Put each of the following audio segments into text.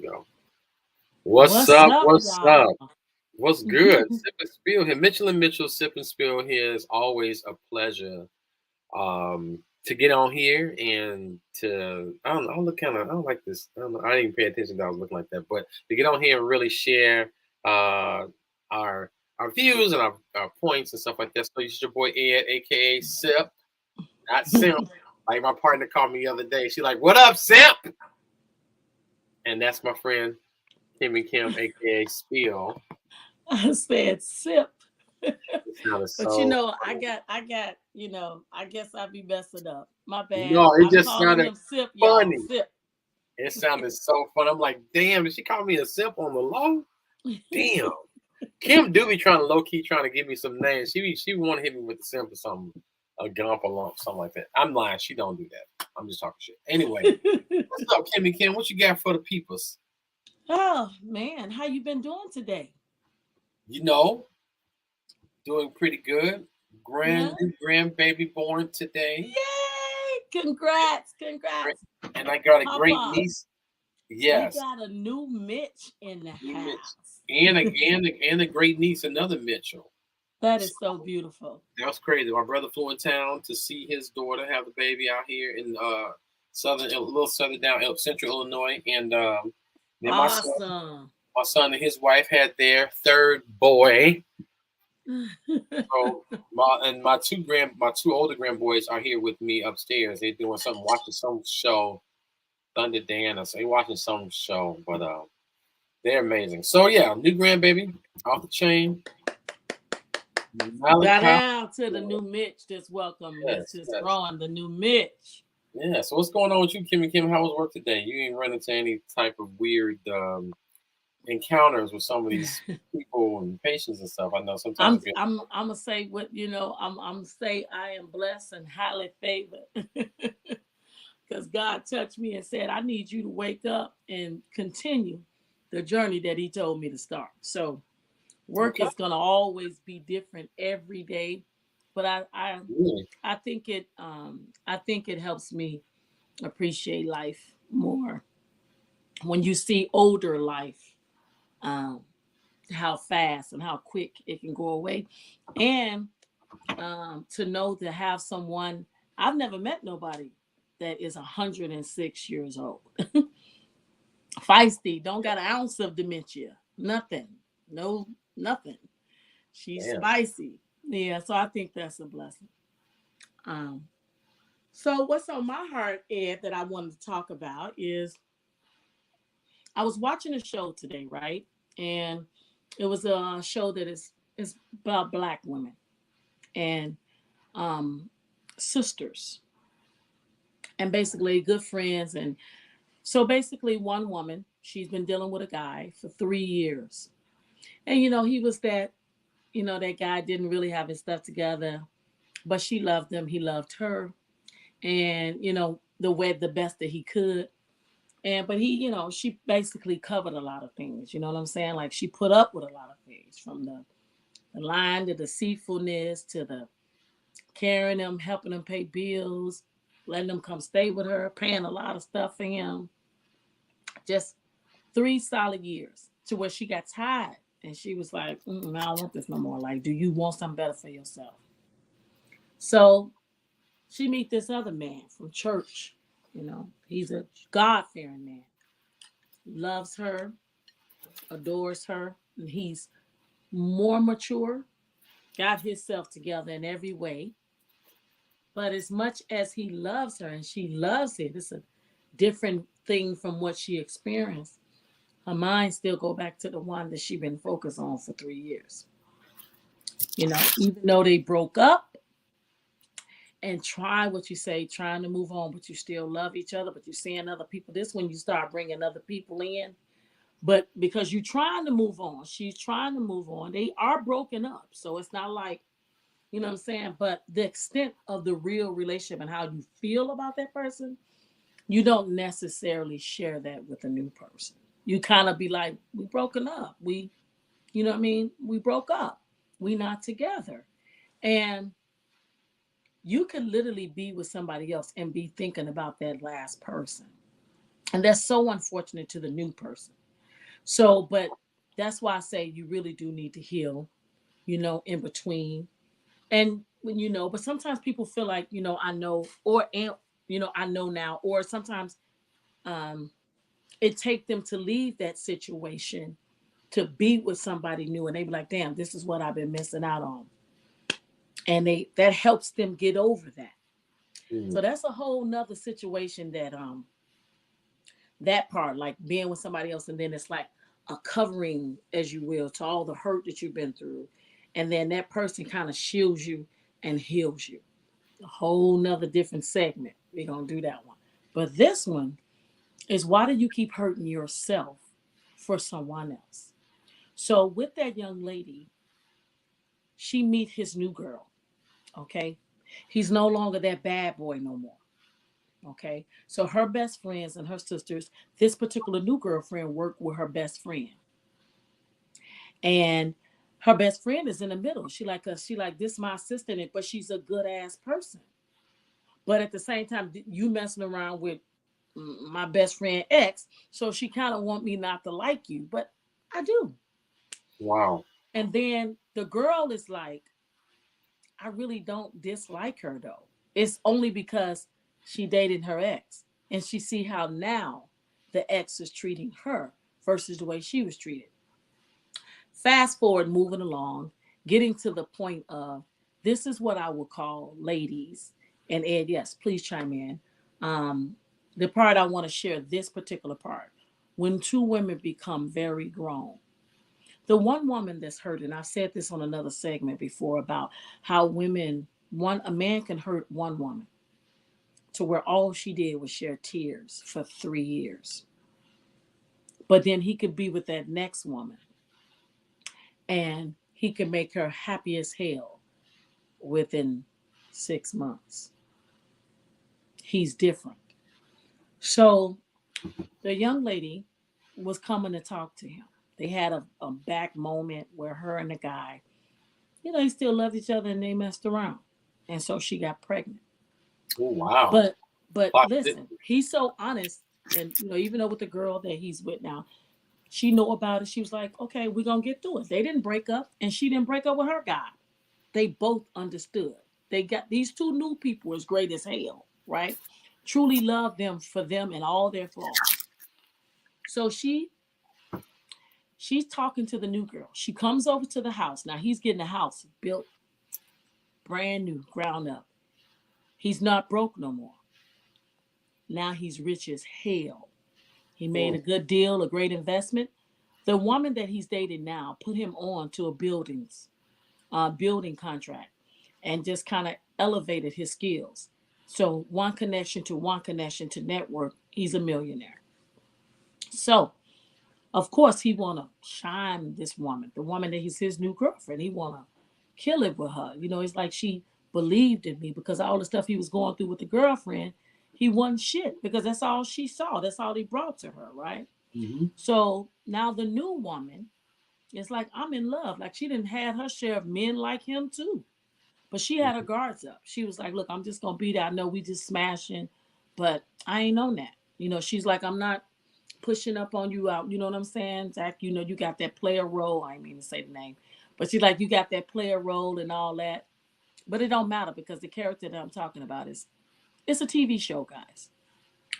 Yo. What's What's up? up, What's up? y'all? What's good? Sip and Spill here. Mitchell and Mitchell Sip and Spill here is always a pleasure to get on here and to I don't know, I look kind of I don't like this. I don't know, I didn't even pay attention that I was looking like that, but to get on here and really share uh our our views and our points and stuff like that. So it's your boy Ed, aka Sip, not Simp. Like my partner called me the other day. She like, "What up, Simp?" And that's my friend Kimmi Kim, aka Spill. I said sip. It sounded But so I guess I be messing up. My bad. no, it I'm just calling sounded him sip, y'all. funny. Sip. It sounded so fun. I'm like, damn, did she call me a simp on the low? Damn. Kim do be trying to low key trying to give me some names. She want to hit me with the simp or something, a gump or lump, something like that. I'm lying. She don't do that. I'm just talking shit. Anyway, what's up, Kimmy Kim? What you got for the peoples? Oh man, how you been doing today? You know, doing pretty good. Yeah. New grandbaby born today, Yay! Congrats, congrats, and I got a great Papa. niece. We Yes, got a new Mitch in the new Mitch, house. and a great niece, another Mitchell. That So is so beautiful. that was crazy. My brother flew in town to see his daughter have the baby out here in a little southern down central Illinois, and then Awesome. my son and his wife had their third boy. So my two older grandboys are here with me upstairs. They're doing something, watching some show, Thunder Dan, or so they watching some show, but they're amazing. So yeah, new grandbaby off the chain, Shout Malachi. out to the new Mitch that's welcome. That's Yes, just yes. growing the new Mitch. Yeah. So what's going on with you, Kimmy Kim? How was work today? You ain't run into any type of weird encounters with some of these people and patients and stuff. I know sometimes I'm it be I'm I'm gonna say what I'm say I am blessed and highly favored because God touched me and said I need you to wake up and continue the journey that He told me to start. So work okay. is gonna always be different every day, but Really? I think it helps me appreciate life more when you see older life, um, how fast and how quick it can go away, and to know to have someone. I've never met nobody that is 106 years old. Feisty, don't got an ounce of dementia, nothing, no, nothing. She's Damn. spicy. Yeah, so I think that's a blessing. Um, so what's on my heart, Ed, that I wanted to talk about is I was watching a show today, right? And it was a show that is about black women and um, sisters and basically good friends. And so basically, one woman, she's been dealing with a guy for 3 years. And, he was that guy didn't really have his stuff together, but she loved him. He loved her. And, the best that he could. And, but she basically covered a lot of things. You know what I'm saying? Like she put up with a lot of things from the lying to the deceitfulness to the carrying them, helping them pay bills, letting them come stay with her, paying a lot of stuff for him. Just 3 solid years to where she got tired and she was like, I don't want this no more. Like, do you want something better for yourself? So she meet this other man from church. He's a God fearing man, loves her, adores her, and he's more mature, got himself together in every way. But as much as he loves her and she loves it, it's a different thing from what she experienced. Her mind still go back to the one that she been focused on for 3 years. Even though they broke up and try what you say, trying to move on, but you still love each other, but you're seeing other people. This when you start bringing other people in. But because you're trying to move on, she's trying to move on. They are broken up. So it's not like, you know what I'm saying? But the extent of the real relationship and how you feel about that person, you don't necessarily share that with a new person. You kind of be like, we broken up. You know what I mean? We broke up. We not together. And you can literally be with somebody else and be thinking about that last person. And that's so unfortunate to the new person. So, but that's why I say you really do need to heal, in between. And when but sometimes people feel like, I know, or I know now, or sometimes um it take them to leave that situation to be with somebody new, and they be like, damn, this is what I've been missing out on. And that helps them get over that. So Mhm. that's a whole nother situation, that part, like being with somebody else, and then it's like a covering, as you will, to all the hurt that you've been through. And then that person kind of shields you and heals you. A whole nother different segment. We're gonna do that one. But this one is, why do you keep hurting yourself for someone else? So with that young lady, she meet his new girl. Okay. He's no longer that bad boy no more. Okay. So her best friends and her sisters, this particular new girlfriend worked with her best friend. And her best friend is in the middle. She like, this my assistant, but she's a good ass person. But at the same time, you messing around with my best friend X, so she kind of want me not to like you, but I do. Wow. And then the girl is like, I really don't dislike her though. It's only because she dated her ex, and she see how now the ex is treating her versus the way she was treated. Fast forward, moving along, getting to the point of, this is what I would call, ladies, and Ed, yes, please chime in. Um, the part I want to share, this particular part, when two women become very grown. The one woman that's hurt, and I've said this on another segment before about how a man can hurt one woman to where all she did was share tears for 3 years. But then he could be with that next woman, and he can make her happy as hell within 6 months. He's different. So the young lady was coming to talk to him. They had a back moment where her and the guy, they still loved each other and they messed around. And so she got pregnant. Oh, wow. But Plot listen, thickness. he's so honest. And even though with the girl that he's with now, she know about it. She was like, okay, we're gonna get through it. They didn't break up, and she didn't break up with her guy. They both understood. They got these two new people as great as hell, right? Truly love them for them and all their flaws. So she's talking to the new girl. She comes over to the house. Now he's getting a house built brand new, ground up. He's not broke no more. Now he's rich as hell. He made a Mm. good deal, a great investment. The woman that he's dating now put him on to a building contract, and just kind of elevated his skills. So one connection to network, he's a millionaire. So of course he wanna shine this woman, the woman that he's his new girlfriend. He wanna kill it with her. It's like, she believed in me because all the stuff he was going through with the girlfriend, he wasn't shit because that's all she saw. That's all he brought to her, right? Mhm. So now the new woman is like, I'm in love. Like, she didn't had her share of men like him too. But she had her Mhm. guards up. She was like, look, I'm just gonna beat it. I know we just smashing, but I ain't on that. She's like, I'm not pushing up on you out. You know what I'm saying? Zach, you got that player role. I ain't mean to say the name. But she's like, you got that player role and all that. But it don't matter because the character that I'm talking about is, it's a TV show, guys.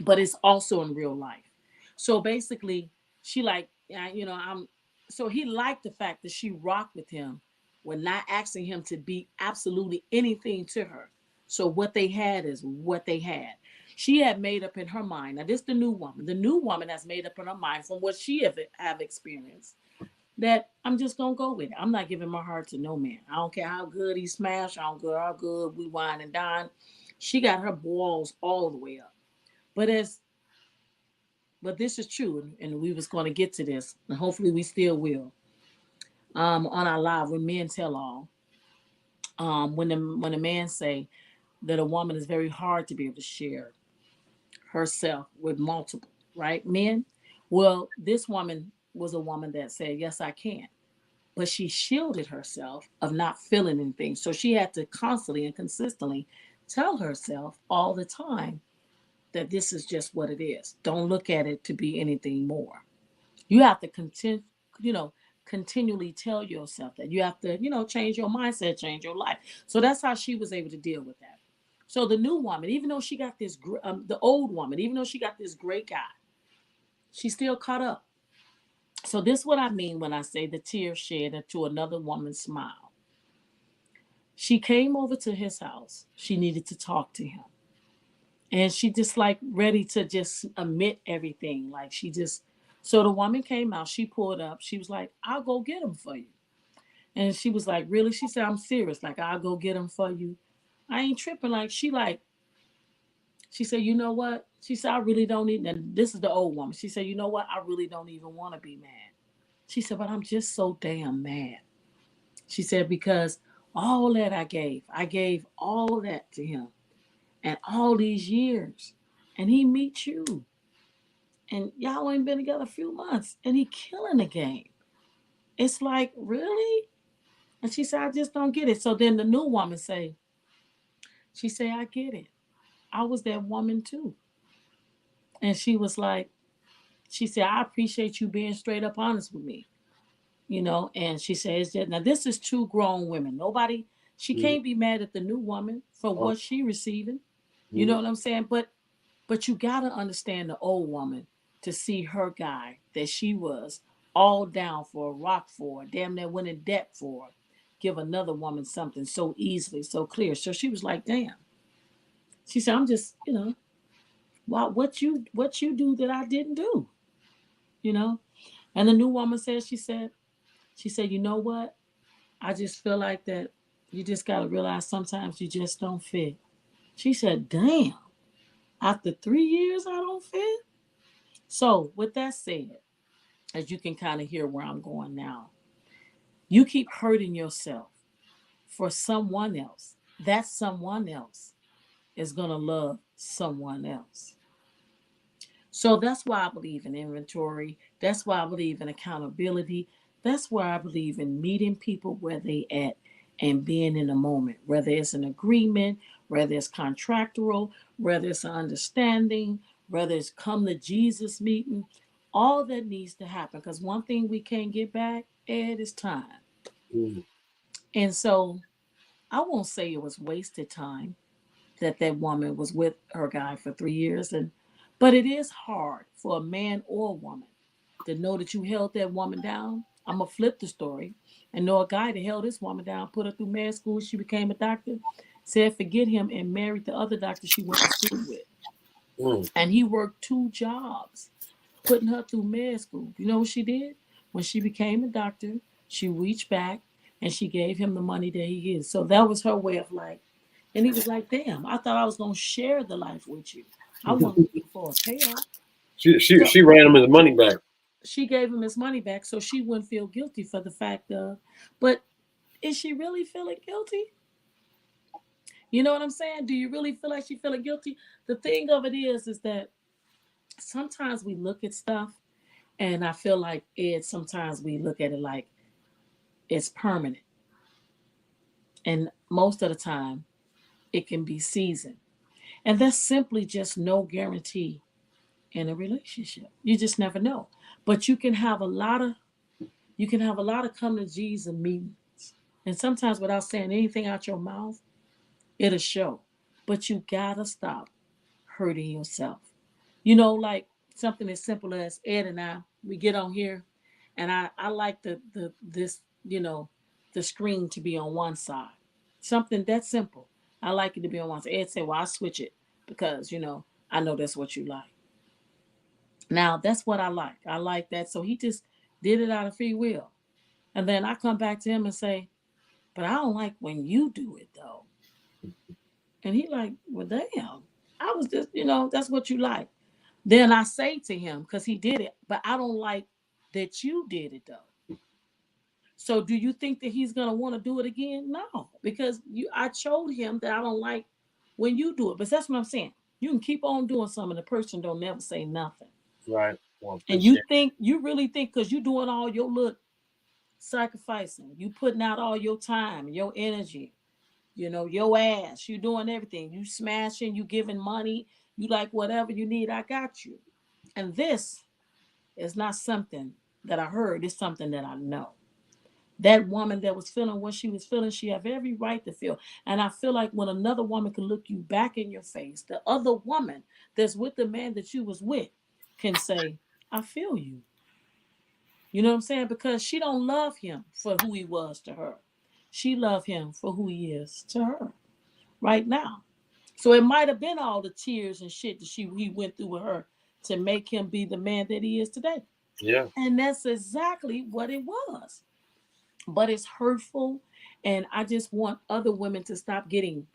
But it's also in real life. So basically, she like, I'm so he liked the fact that she rocked with him when not asking him to be absolutely anything to her. So what they had is what they had. She had made up in her mind. Now this the new woman. The new woman has made up in her mind from what she have experienced, that I'm just gonna go with it. I'm not giving my heart to no man. I don't care how good he smashed. I don't care how good we wine and dine. She got her balls all the way up. But as but this is true, and we was going to get to this, and hopefully we still will. On our live, when men tell all, when a man say that a woman is very hard to be able to share herself with multiple, right, men. Well, this woman was a woman that said, yes, I can, but she shielded herself of not feeling anything, so she had to constantly and consistently tell herself all the time, that this is just what it is. Don't look at it to be anything more. You have to you know, continually tell yourself that. You have to, change your mindset, change your life. So that's how she was able to deal with that. So the new woman, even though she got this, the old woman, even though she got this great guy, she still caught up. So this is what I mean when I say the tears shed into another woman's smile. She came over to his house. She needed to talk to him. And she just like ready to just admit everything. Like she just, so the woman came out, she pulled up. She was like, I'll go get him for you. And she was like, really? She said, I'm serious. Like, I'll go get him for you. I ain't tripping. She said, you know what? She said, I really don't need, and this is the old woman. She said, you know what? I really don't even want to be mad. She said, but I'm just so damn mad. She said, because all that I gave all that to him and all these years. And he meets you. And y'all ain't been together a few months. And he killing the game. It's like, really? And she said, I just don't get it. So then the new woman she said, I get it. I was that woman too. And she said, I appreciate you being straight up honest with me. And she says that now this is two grown women. She Mhm. can't be mad at the new woman for Oh, what she receiving. You know mhm. what I'm saying? But you gotta understand the old woman to see her guy that she was all down for, rock for, damn near went in debt for, give another woman something so easily, so clear. So she was like, damn. She said, I'm just, what you do that I didn't do, you know? And the new woman she said, you know what? I just feel like that you just gotta realize sometimes you just don't fit. She said, damn, after 3 years I don't fit. So with that said, as you can kind of hear where I'm going now, you keep hurting yourself for someone else. That someone else is gonna love someone else. So that's why I believe in inventory. That's why I believe in accountability. That's why I believe in meeting people where they at and being in a moment, whether it's an agreement, whether it's contractual, whether it's an understanding, whether it's come to Jesus meeting, all that needs to happen. Because one thing we can't get back, Ed, is time. Mhm. And so I won't say it was wasted time that woman was with her guy for 3 years, but it is hard for a man or a woman to know that you held that woman down. I'm gonna flip the story and know a guy that held this woman down, put her through med school. She became a doctor, said forget him, and married the other doctor she went to school with. Mhm. And he worked two jobs, putting her through med school. You know what she did? When she became a doctor, she reached back and she gave him the money that he is. So that was her way of like, and he was like, damn, I thought I was going to share the life with you. I wasn't looking for a payoff. So She ran him his money back. she gave him his money back so she wouldn't feel guilty for the fact of, but is she really feeling guilty? You know what I'm saying? Do you really feel like she feeling guilty? The thing of it is that sometimes we look at stuff and I feel like sometimes we look at it like it's permanent. And most of the time it can be seasoned. And that's simply just no guarantee in a relationship. You just never know. But you can have a lot of come to Jesus meetings. And sometimes without saying anything out your mouth, it'll show. But you gotta stop hurting yourself. Like something as simple as Ed and we get on here and I like the screen to be on one side. Something that simple. I like it to be on one side. Ed said, well, I switch it because, I know that's what you like. Now that's what I like. I like that. So he just did it out of free will. And then I come back to him and say, but I don't like when you do it though. And he like, well, damn. I was just, that's what you like. Then I say to him, because he did it, but I don't like that you did it though. So do you think that he's gonna want to do it again? No, because I showed him that I don't like when you do it. But that's what I'm saying. You can keep on doing something, the person don't never say nothing. Right. Well, And you really think because you're doing all your little sacrificing, you putting out all your time, your energy, your ass, you doing everything. You smashing, you giving money, You like whatever you need, I got you. And this is not something that I heard, it's something that I know. That woman that was feeling what she was feeling, she have every right to feel. And I feel like when another woman can look you back in your face, the other woman that's with the man that you was with can say, I feel you. You know what I'm saying? Because she don't love him for who he was to her. She loved him for who he is to her right now. So it might have been all the tears and shit that he went through with her to make him be the man that he is today. Yeah. And that's exactly what it was. But it's hurtful. And I just want other women to stop getting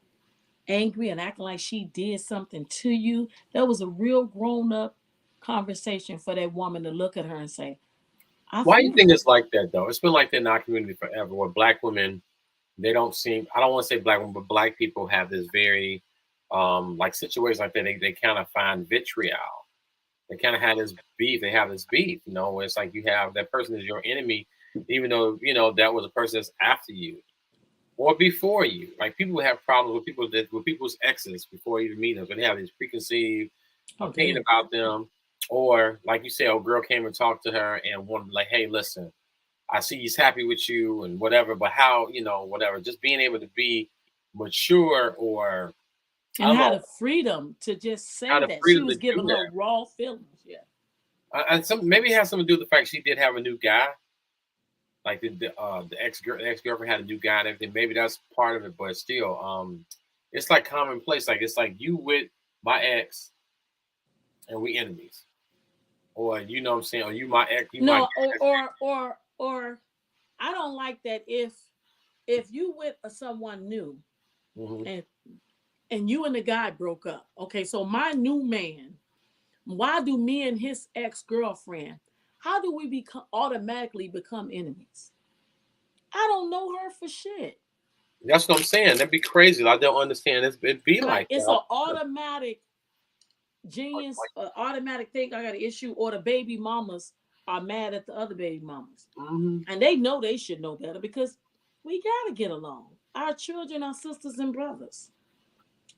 angry and acting like she did something to you. That was a real grown up conversation for that woman to look at her and say, I Why do you feel think you. it's like that though? It's been like that in our community forever, where black women, they don't seem, I don't want to say black women, but black people have this very like situations like that, they kind of find vitriol. They kind of have this beef. They have this beef, where it's like you have that person is your enemy, even though that was a person that's after you or before you. Like people have problems with with people's exes before you even meet them, but they have this preconceived Oh, opinion damn. about them. Or like you said, a girl came and talked to her and wanted like, hey, listen, I see he's happy with you and whatever, but how, whatever. Just being able to be mature, or I And don't had know, the freedom to just how say to that. She freedom to was do giving her that. raw feelings. Yeah. And some maybe it has something to do with the fact she did have a new guy. Like the ex girlfriend had a new guy and everything. Maybe that's part of it, but still, it's like commonplace. Like it's like you with my ex and we enemies, or what I'm saying, or you my ex, you my No, ex. or I don't like that if you with someone new Mm-hmm. and you and the guy broke up. Okay, so my new man, why do me and his ex-girlfriend, how do we become automatically become enemies? I don't know her for shit. That's what I'm saying. That'd be crazy. I don't understand. It'd be Like like it's that. an automatic genius, automatic thing. I got an issue, or the baby mamas are mad at the other baby mamas. Mm-hmm. And they know they should know better because we got to get along. Our children are sisters and brothers.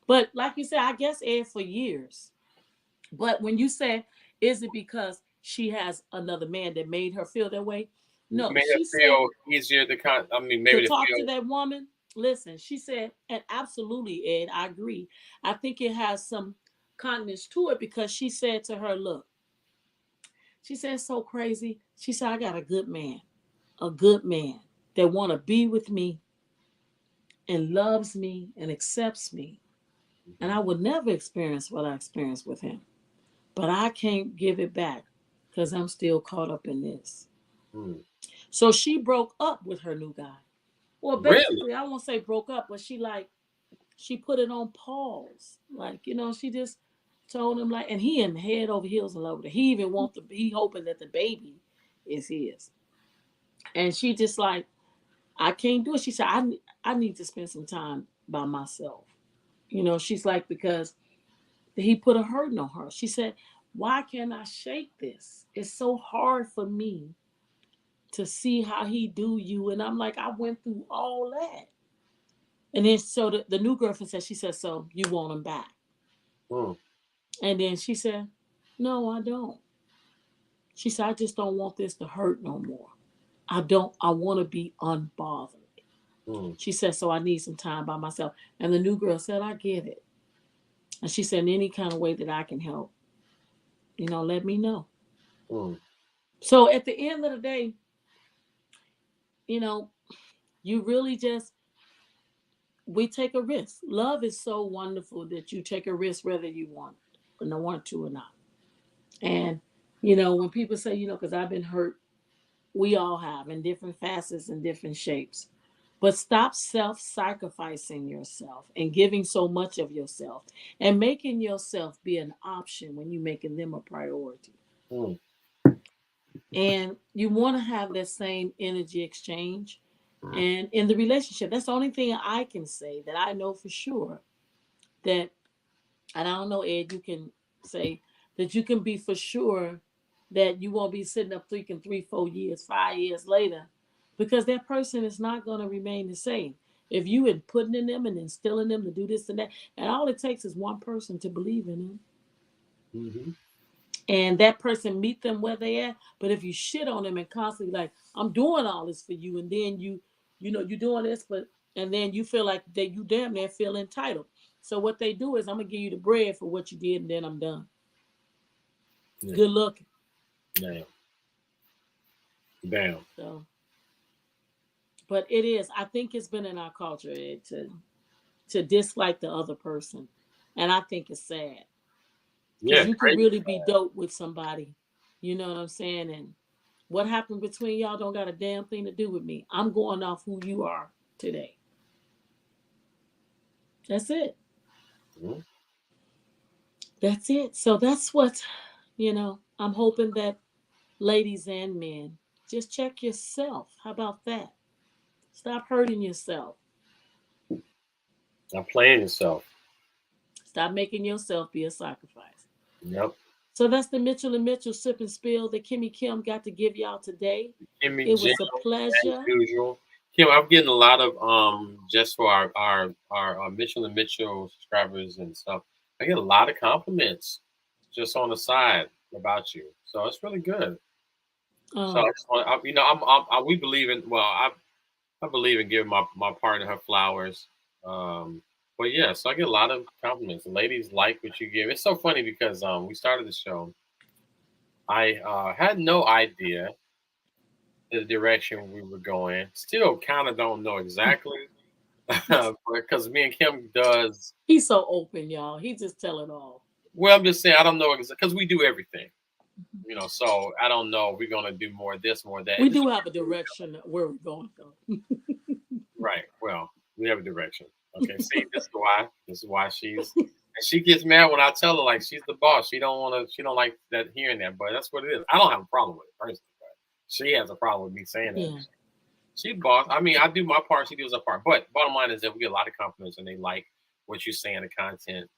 But like you said, I guess Ed for years. But when you say, is it because she has another man that made her feel that way? No, Made she it said feel easier to I mean, to maybe to talk to feel. that woman. Listen, she said, and absolutely, Ed, I agree. I think it has some kindness to it because she said to her, look, she said, it's so crazy. She said, I got a good man that want to be with me and loves me and accepts me. And I would never experience what I experienced with him. But I can't give it back because I'm still caught up in this. Mm. So she broke up with her new guy. Well, Really? basically, I won't say broke up, but she put it on pause. Like, she just told him like, and he in head over heels in love with her. He even he hoping that the baby is his. And she just like, I can't do it. She said, I need to spend some time by myself. She's like, because he put a hurting on her. She said, why can't I shake this? It's so hard for me to see how he do you. And I'm like, I went through all that. And then so the new girlfriend said, she said, so you want him back? Mm. And then she said, no, I don't. She said, I just don't want this to hurt no more. I want to be unbothered. Mm. She said, so I need some time by myself. And the new girl said, I get it. And she said, in any kind of way that I can help, let me know. Mm. So at the end of the day, you know, you really just, we take a risk. Love is so wonderful that you take a risk whether you want to or not. And, when people say, because I've been hurt, we all have in different facets and different shapes. But stop self sacrificing yourself and giving so much of yourself and making yourself be an option when you're making them a priority. Mm. And you want to have that same energy exchange. And in the relationship, that's the only thing I can say that I know for sure that, and I don't know, Ed, you can say that you can be for sure that you won't be sitting up thinking 3, 4 years, 5 years later, because that person is not going to remain the same. If you had putting in them and instilling them to do this and that, and all it takes is one person to believe in them. Mm-hmm. and that person meet them where they at. But if you shit on them and constantly like, I'm doing all this for you, and then you're doing this, but and then you feel like that you damn near feel entitled. So what they do is I'm gonna give you the bread for what you did, and then I'm done. Yeah. Good looking. Damn. Damn. So, but it is. I think it's been in our culture to dislike the other person, and I think it's sad because Yeah. you can Crazy. really be dope with somebody. You know what I'm saying? And what happened between y'all don't got a damn thing to do with me. I'm going off who you are today. That's it. Mhm. That's it. So that's what, I'm hoping that ladies and men just check yourself. How about that? Stop hurting yourself. Not playing yourself. Stop making yourself be a sacrifice. Yep. So that's the Mitchell and Mitchell sip and spill that Kimmi Kim got to give y'all today. Kimmy It Jim, was a as pleasure. usual. Kim, I'm getting a lot of just for our Mitchell and Mitchell subscribers and stuff. I get a lot of compliments just on the side about you, so it's really good. So I Um, just want, we believe in. Well, I believe in giving my partner her flowers. Um, but yeah, so I get a lot of compliments. The ladies like what you give. It's so funny because we started the show. I had no idea the direction we were going. Still kind of don't know exactly because me and Kim does. he's so open, y'all. He just tell it all. Well, I'm just saying I don't know because we do everything, So I don't know. We're gonna do more of this, more of that. We It just do have a direction where we're going though. right. Well, we have a direction. Okay. See, this is why. This is why and she gets mad when I tell her like she's the boss. She don't want to. She don't like that hearing that. But that's what it is. I don't have a problem with it personally. But she has a problem with me saying that. Yeah. She boss. I mean, I do my part. She does her part. But bottom line is that we get a lot of compliments, and they like what you say in the content.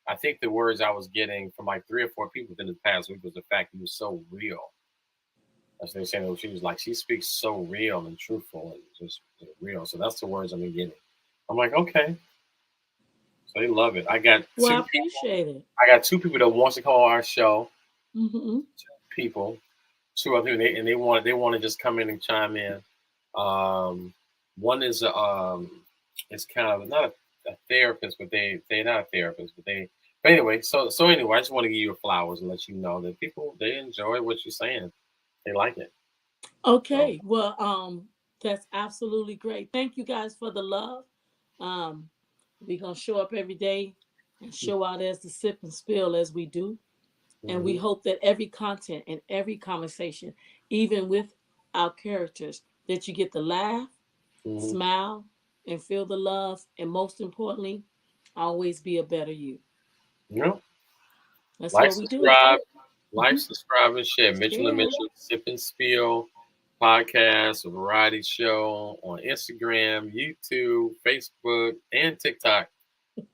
I think the words I was getting from like 3 or 4 people within the past week was the fact he was so real. That's what they saying. She was like, she speaks so real and truthful and just real. So that's the words I've been getting. I'm like, okay. So they love it. I got Well, I two people. appreciate it. I got 2 people that wants to call our show. Hmm. 2 people, 2 other people, they want to just come in and chime in. Um, one is it's kind of not a therapist, but they're not a therapist, but they. But anyway, so anyway, I just want to give you flowers and let you know that people they enjoy what you're saying. They like it. So Okay. Well, that's absolutely great. Thank you guys for the love. Um, we're gonna show up every day and show out as the sip and spill as we do. And we hmm hope that every content and every conversation, even with our characters, that you get to laugh, hmm smile, and feel the love. And most importantly, always be a better you. you know, That's like, what we do. like, subscribe, and share. Mitchell and Yeah. Mitchell Sip and Spill podcast, a variety show on Instagram, YouTube, Facebook, and TikTok.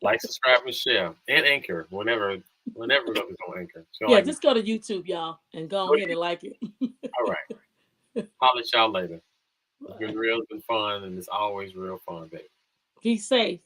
Like, subscribe, and share, and Anchor whenever it goes on Anchor. So Yeah, like, just go to YouTube, y'all, and go go ahead you. and like it. All right, holler at y'all later. It's been Bye. real, it's been fun, and it's always real fun, baby. Be safe.